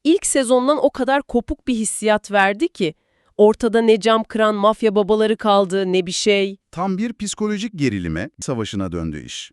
ilk sezondan o kadar kopuk bir hissiyat verdi ki. Ortada ne cam kıran mafya babaları kaldı ne bir şey. Tam bir psikolojik gerilime savaşına döndü iş.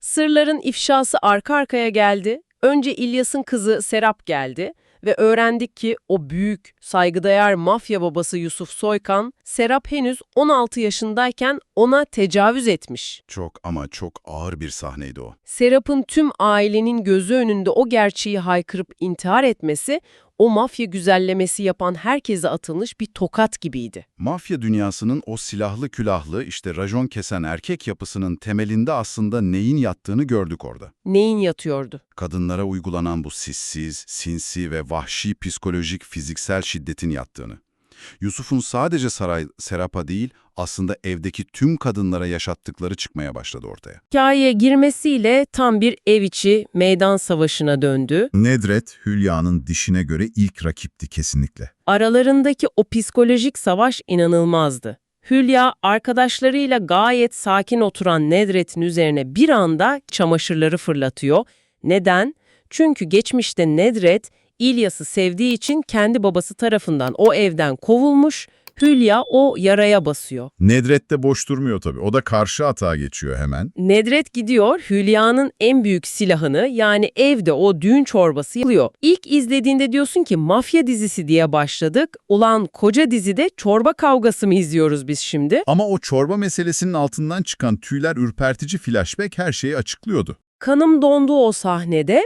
Sırların ifşası arka arkaya geldi. Önce İlyas'ın kızı Serap geldi ve öğrendik ki o büyük, saygıdeğer mafya babası Yusuf Soykan, Serap henüz 16 yaşındayken ona tecavüz etmiş. Çok ama çok ağır bir sahneydi o. Serap'ın tüm ailenin gözü önünde o gerçeği haykırıp intihar etmesi, o mafya güzellemesi yapan herkese atılmış bir tokat gibiydi. Mafya dünyasının o silahlı külahlı, işte racon kesen erkek yapısının temelinde aslında neyin yattığını gördük orada. Neyin yatıyordu? Kadınlara uygulanan bu sissiz, sinsi ve vahşi psikolojik, fiziksel şiddetin yattığını. Yusuf'un sadece Serap'a değil, aslında evdeki tüm kadınlara yaşattıkları çıkmaya başladı ortaya. Hikayeye girmesiyle tam bir ev içi meydan savaşına döndü. Nedret, Hülya'nın dişine göre ilk rakipti kesinlikle. Aralarındaki o psikolojik savaş inanılmazdı. Hülya, arkadaşlarıyla gayet sakin oturan Nedret'in üzerine bir anda çamaşırları fırlatıyor. Neden? Çünkü geçmişte Nedret, İlyas'ı sevdiği için kendi babası tarafından o evden kovulmuş, Hülya o yaraya basıyor. Nedret de boş durmuyor tabii. O da karşı atağa geçiyor hemen. Nedret gidiyor, Hülya'nın en büyük silahını yani evde o düğün çorbası yapıyor. İlk izlediğinde diyorsun ki mafya dizisi diye başladık. Ulan koca dizide çorba kavgası mı izliyoruz biz şimdi? Ama o çorba meselesinin altından çıkan tüyler ürpertici flashback her şeyi açıklıyordu. Kanım dondu o sahnede.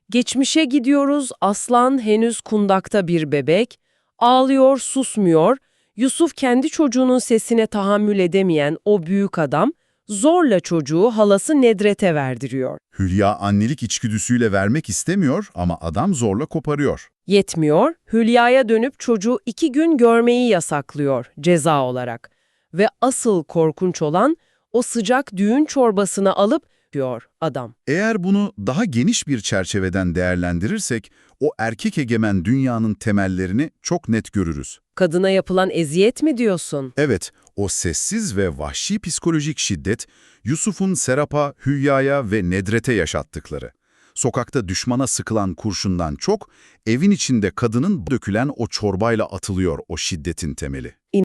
Geçmişe gidiyoruz, Aslan henüz kundakta bir bebek. Ağlıyor, susmuyor. Yusuf kendi çocuğunun sesine tahammül edemeyen o büyük adam, zorla çocuğu halası Nedret'e verdiriyor. Hülya annelik içgüdüsüyle vermek istemiyor ama adam zorla koparıyor. Yetmiyor, Hülya'ya dönüp çocuğu 2 gün görmeyi yasaklıyor ceza olarak. Ve asıl korkunç olan o sıcak düğün çorbasını alıp diyor adam. Eğer bunu daha geniş bir çerçeveden değerlendirirsek, o erkek egemen dünyanın temellerini çok net görürüz. Kadına yapılan eziyet mi diyorsun? Evet, o sessiz ve vahşi psikolojik şiddet, Yusuf'un Serap'a, Hülya'ya ve Nedret'e yaşattıkları. Sokakta düşmana sıkılan kurşundan çok, evin içinde kadının dökülen o çorbayla atılıyor o şiddetin temeli.